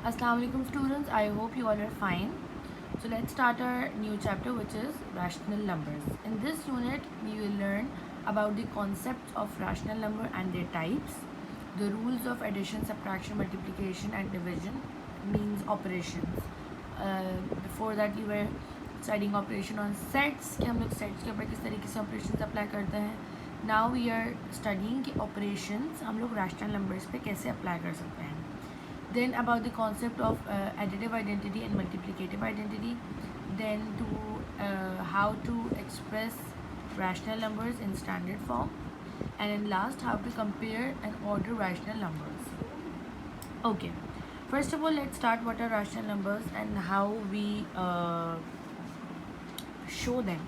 Assalamu alaikum students, I hope you all are fine. So let's start our new chapter, which is rational numbers. In this unit we will learn about the concepts of rational number and their types, the rules of addition, subtraction, multiplication and division, means operations. Before that we were studying operation on sets कि हम लोग sets के ऊपर किस तरीके से operations apply करते हैं. Now we are studying कि operations हम लोग rational numbers पे कैसे apply कर सकते हैं. Then about the concept of additive identity and multiplicative identity, then to how to express rational numbers in standard form, and then last how to compare and order rational numbers. Okay, first of all let's start what are rational numbers and how we show them.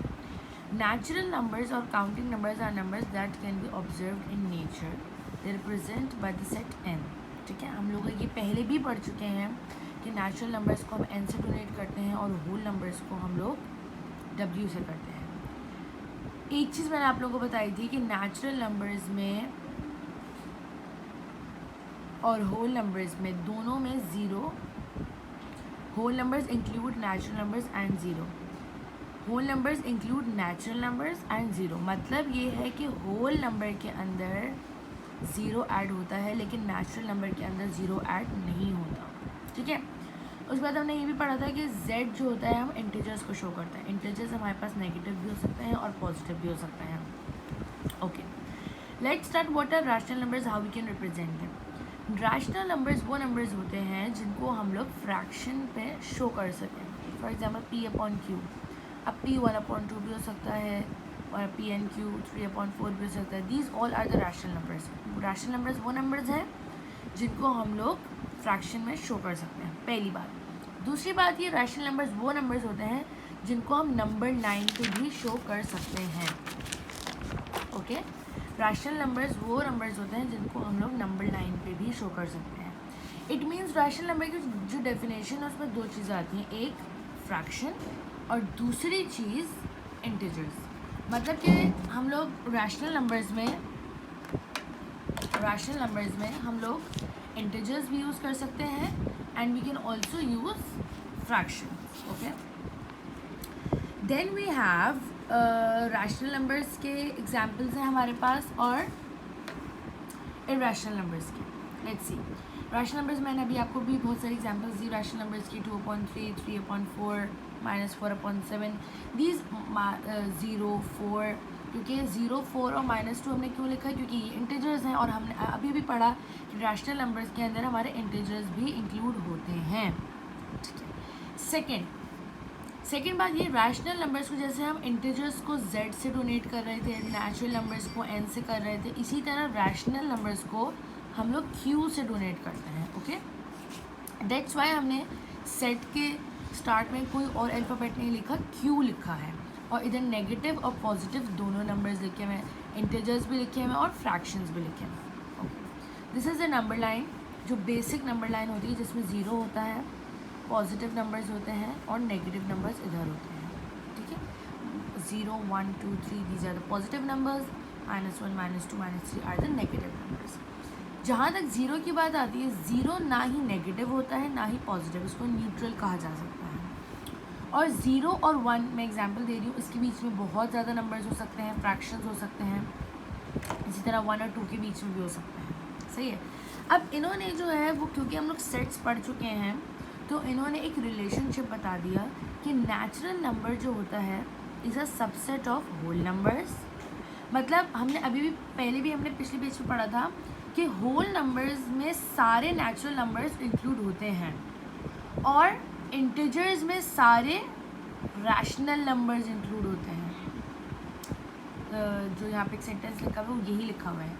Natural numbers or counting numbers are numbers that can be observed in nature. They represent by the set n. ठीक है, हम लोग ये पहले भी पढ़ चुके हैं कि नेचुरल नंबर्स को हम n से डोनेट करते हैं और होल नंबर्स को हम लोग w से करते हैं. एक चीज़ मैंने आप लोगों को बताई थी कि नेचुरल नंबर्स में और होल नंबर्स में दोनों में zero, whole numbers include natural numbers and zero, whole numbers include natural numbers and zero. मतलब ये है कि होल नंबर के अंदर ज़ीरो ऐड होता है लेकिन नेचुरल नंबर के अंदर ज़ीरो ऐड नहीं होता. ठीक है, उसके बाद हमने ये भी पढ़ा था कि z जो होता है हम इंटीजर्स को शो करते हैं. इंटीजर्स हमारे पास नेगेटिव भी हो सकते हैं और पॉजिटिव भी हो सकते हैं. Okay, let's start what are rational numbers, how we can represent them. Rational numbers वो नंबर्स होते हैं जिनको हम लोग फ्रैक्शन पे शो कर सकें. For example p/q. अब p1/2 भी हो सकता है और p/q 3/4 भी हो सकता है. These all are the rational numbers. Rational numbers वो नंबर्स हैं जिनको हम लोग फ्रैक्शन में शो कर सकते हैं. पहली बात. दूसरी बात, ये रैशनल नंबर्स वो नंबर्स होते हैं जिनको हम नंबर 9 पे भी शो कर सकते हैं. ओके, रैशनल नंबर्स वो नंबर्स होते हैं जिनको हम लोग नंबर 9 पे भी शो कर सकते हैं. इट मीन्स रैशनल नंबर की जो डेफिनेशन है उसमें दो चीज़ें आती हैं, एक फ्रैक्शन और दूसरी चीज़ इंटीजर्स. मतलब कि हम लोग रैशनल नंबर्स में हम लोग इंटीजर्स भी यूज़ कर सकते हैं and we can also use fraction. Okay, then we have rational numbers के एग्जाम्पल्स हैं हमारे पास और इरैशनल नंबर्स के. Let's see. रैशनल नंबर्स मैंने अभी आपको भी बहुत सारी एग्जाम्पल्स दी रैशनल नंबर्स की. 2/3, 3/4, -4/7. दीज 0, 4. क्योंकि 0, 4 और -2 हमने क्यों लिखा है, क्योंकि ये इंटीजर्स हैं और हमने अभी भी पढ़ा कि रैशनल नंबर्स के अंदर हमारे इंटीजर्स भी इंक्लूड होते हैं. ठीक है. सेकेंड बात, ये रैशनल नंबर्स को जैसे हम इंटीजर्स को z से डोनेट कर रहे थे, नेचुरल नंबर्स को n से कर रहे थे, इसी तरह रैशनल नंबर्स को हम लोग q से डोनेट करते हैं. ओके, दैट्स वाई हमने सेट के स्टार्ट में कोई और अल्फ़ाबेट नहीं लिखा, q लिखा है और इधर नेगेटिव और पॉजिटिव दोनों नंबर्स लिखे हुए हैं, इंटीजर्स भी लिखे हुए हैं और फ्रैक्शंस भी लिखे हुए हैं. Okay, this is the number line, जो बेसिक नंबर लाइन होती है जिसमें ज़ीरो होता है, पॉजिटिव नंबर्स होते हैं और नेगेटिव नंबर्स इधर होते हैं. ठीक है, 0, 1, 2, 3 these are the positive numbers, -1, -2, -3 are the negative numbers. जहाँ तक ज़ीरो की बात आती है, ज़ीरो ना ही नेगेटिव होता है ना ही पॉजिटिव, इसको न्यूट्रल कहा जा सकता है. और 0 और 1 मैं एग्जांपल दे रही हूँ, इसके बीच में बहुत ज़्यादा नंबर्स हो सकते हैं, फ्रैक्शंस हो सकते हैं, इसी तरह 1 और 2 के बीच में भी हो सकते हैं. सही है. अब इन्होंने जो है वो, क्योंकि हम लोग सेट्स पढ़ चुके हैं, तो इन्होंने एक रिलेशनशिप बता दिया कि नेचुरल नंबर जो होता है is a subset of whole numbers. मतलब हमने अभी भी पहले भी हमने पिछले पेज पे पढ़ा था कि होल नंबर्स में सारे नेचुरल नंबर्स इंक्लूड होते हैं और इंटीजर्स में सारे रैशनल नंबर्स इंक्लूड होते हैं. जो यहाँ पे एक सेंटेंस लिखा हुआ है वो यही लिखा हुआ है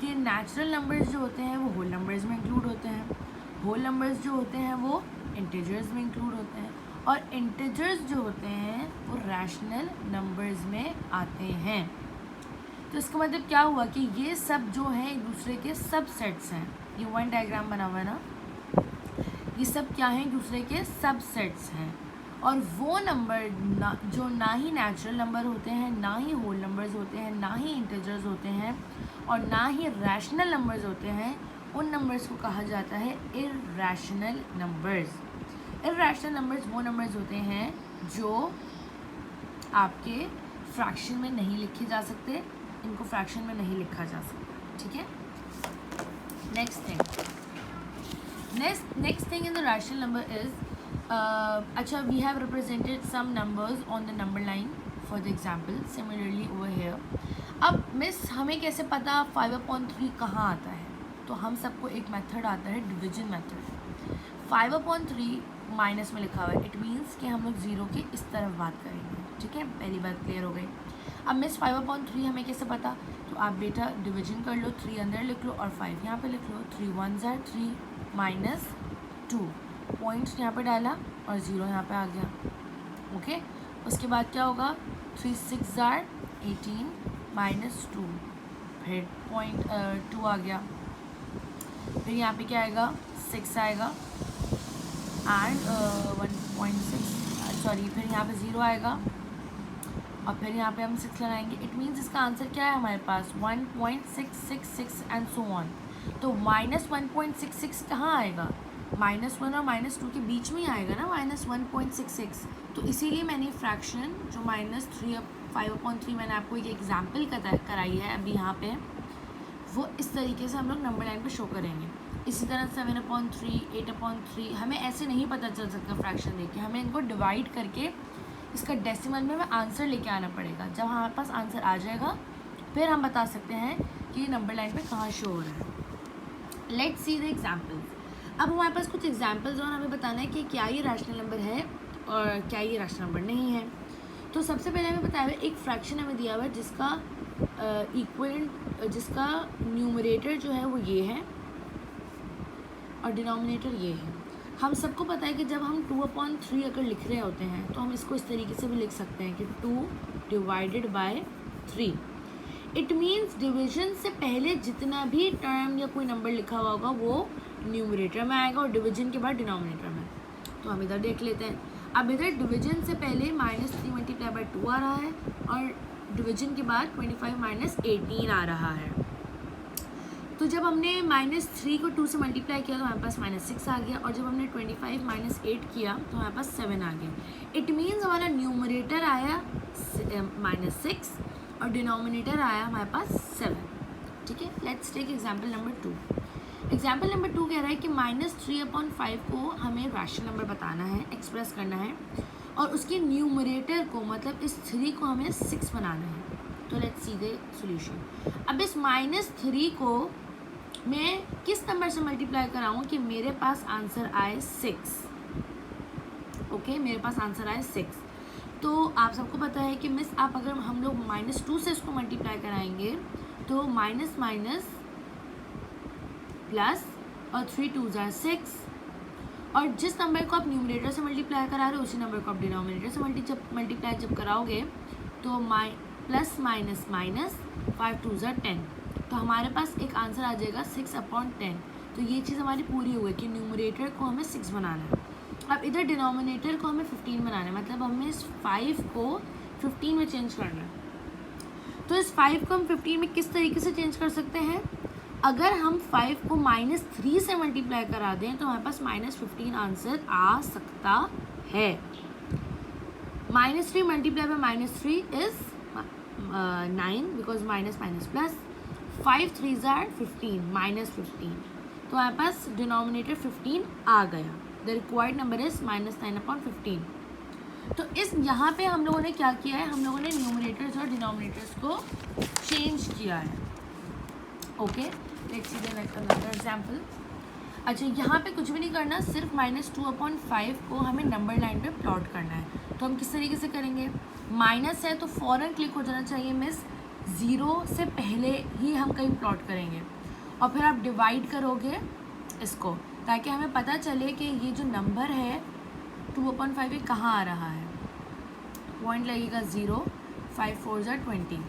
कि नेचुरल नंबर्स जो होते हैं वो होल नंबर्स में इंक्लूड होते हैं, होल नंबर्स जो होते हैं वो इंटीजर्स में इंक्लूड होते हैं और इंटीजर्स जो होते हैं वो रैशनल नंबर्स में आते हैं. तो इसका मतलब क्या हुआ कि ये सब जो हैं एक दूसरे के सब सेट्स हैं. ये वन डायग्राम बना हुआ है ना, ये सब क्या हैं, एक दूसरे के सब सेट्स हैं. और वो नंबर जो ना ही नेचुरल नंबर होते हैं, ना ही होल नंबर्स होते हैं, ना ही इंटीजर्स होते हैं और ना ही रैशनल नंबर्स होते हैं, उन नंबर्स को कहा जाता है इर्रेशनल नंबर्स। इर्रेशनल नंबर्स वो नंबर्स होते हैं जो आपके फ्रैक्शन में नहीं लिखे जा सकते, इनको फ्रैक्शन में नहीं लिखा जा सकता, ठीक है। Next thing in the rational number is अच्छा, we have represented some numbers on the number line for the example similarly over here. अब मिस हमें कैसे पता 5/3 कहाँ आता है? तो हम सबको एक मेथड आता है, डिवीजन मेथड। 5/3 माइनस में लिखा हुआ है, इट मीन्स कि हम लोग ज़ीरो के इस तरफ बात करेंगे, ठीक है। पहली बात क्लियर हो गई। अब मिस 5/3 हमें कैसे पता? तो आप बेटा डिवीजन कर लो, 3 अंदर लिख लो और 5 यहाँ पे लिख लो। 3 1s are 3 माइनस 2 पॉइंट्स यहाँ पे डाला और 0 यहाँ पे आ गया, ओके। उसके बाद क्या होगा? 3 6s are 18 माइनस 2, फिर पॉइंट 2 आ गया, फिर यहाँ पे क्या आएगा? 6 आएगा एंड 1.6 सॉरी, फिर यहाँ पे 0 आएगा और फिर यहाँ पे हम 6 लगाएंगे। इट मीन्स इसका आंसर क्या है हमारे पास? 1.666 एंड सो ऑन। तो माइनस 1.66 कहाँ आएगा? -1 और -2 के बीच में ही आएगा ना, -1.66। तो इसीलिए मैंने फ्रैक्शन जो -5/3 मैंने आपको एक एग्जाम्पल कराई है अभी यहाँ पे, वो इस तरीके से हम लोग नंबर लाइन पे शो करेंगे। इसी तरह 7/3, 8/3, हमें ऐसे नहीं पता चल सकता फ्रैक्शन देख के, हमें इनको डिवाइड करके इसका डेसिमल में आंसर लेके आना पड़ेगा। जब हमारे पास आंसर आ जाएगा फिर हम बता सकते हैं कि ये नंबर लाइन पे कहाँ शो हो रहा है। Let's see the examples. अब हमारे पास कुछ एग्जाम्पल्स और हमें बताना है कि क्या ये रैशनल नंबर है और क्या ये रैशनल नंबर नहीं है। तो सबसे पहले हमें बताया हुआ एक फ्रैक्शन हमें दिया हुआ है जिसका जिसका न्यूमरेटर जो है वो ये है और डिनोमिनेटर ये है। हम सबको पता है कि जब हम 2/3 अगर लिख रहे होते हैं तो हम इसको इस तरीके से भी लिख सकते हैं कि 2 divided by 3। It means division से पहले जितना भी टर्म या कोई नंबर लिखा हुआ होगा वो न्यूमरेटर में आएगा और डिवीजन के बाद डिनोमिनेटर में। तो हम इधर देख लेते हैं। अब इधर डिवीजन से पहले -3 मल्टीप्लाई बाय 2 आ रहा है और डिवीजन के बाद 25 माइनस 18 आ रहा है। तो जब हमने -3 को 2 से मल्टीप्लाई किया तो हमारे पास -6 आ गया और जब हमने 25 माइनस 8 किया तो हमारे पास 7 आ गया। इट मीन्स हमारा न्यूमरेटर आया -6 और डिनोमिनेटर आया हमारे पास 7, ठीक है। Let's take example number 2। Example number 2 कह रहा है कि -3/5 को हमें रैशनल नंबर बताना है, एक्सप्रेस करना है और उसके न्यूमरेटर को मतलब इस 3 को हमें 6 बनाना है। तो लेट्स सी द सॉल्यूशन। अब इस -3 को मैं किस नंबर से मल्टीप्लाई कराऊँ कि मेरे पास आंसर आए 6, ओके, मेरे पास आंसर आए 6। तो आप सबको पता है कि मिस आप अगर हम लोग -2 से इसको मल्टीप्लाई कराएंगे तो माइनस माइनस प्लस और 3 2s are 6 और जिस नंबर को आप न्यूमरेटर से मल्टीप्लाई करा रहे हो उसी नंबर को आप डिनोमिनेटर से मल्टीप्लाई जब कराओगे तो plus minus minus 5 2s are 10। तो हमारे पास एक आंसर आ जाएगा 6/10। तो ये चीज़ हमारी पूरी हो गई कि न्यूमरेटर को हमें 6 बनाना है। अब इधर डिनोमिनेटर को हमें 15 बनाना है, मतलब हमें इस 5 को 15 में चेंज करना है। तो इस 5 को हम 15 में किस तरीके से चेंज कर सकते हैं? अगर हम 5 को -3 से मल्टीप्लाई करा दें तो हमारे पास -15 आंसर आ सकता है। -3 multiply by -3 is 9 because minus minus plus 5 3s are 15 -15। तो हमारे पास डिनोमिनेटर 15 आ गया। The required number is -9/15। तो इस यहाँ पे हम लोगों ने क्या किया है, हम लोगों ने न्यूमरेटर्स और डिनोमिनेटर्स को चेंज किया है, okay. Let's see the another example. अच्छा, यहाँ पे कुछ भी नहीं करना, सिर्फ -2/5 को हमें नंबर लाइन पे प्लॉट करना है। तो हम किस तरीके से करेंगे? माइनस है तो फ़ौरन क्लिक हो जाना चाहिए मिस, 0 से पहले ही हम कहीं प्लॉट करेंगे और फिर आप डिवाइड करोगे इसको ताकि हमें पता चले कि ये जो नंबर है 2/5 ये कहाँ आ रहा है। पॉइंट लगेगा 0, 5 4s are 20।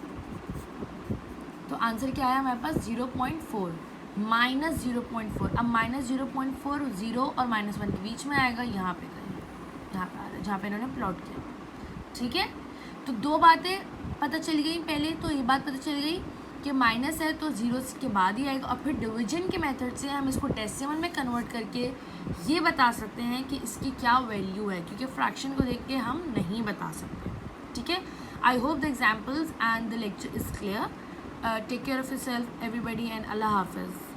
तो आंसर क्या आया हमारे पास? 0.4 -0.4। अब -0.4 0 और -1 के बीच में आएगा, यहाँ पे कहीं, यहाँ पे आ रहा है जहाँ पे इन्होंने प्लॉट किया, ठीक है। तो दो बातें पता चल गई। पहले तो ये बात पता चल गई कि माइनस है तो ज़ीरो के बाद ही आएगा, और फिर डिवीजन के मेथड से हम इसको डेसिमल में कन्वर्ट करके ये बता सकते हैं कि इसकी क्या वैल्यू है, क्योंकि फ्रैक्शन को देख के हम नहीं बता सकते. ठीक है. I hope the examples and the lecture is clear. Take care of yourself everybody and अल्लाह हाफिज़.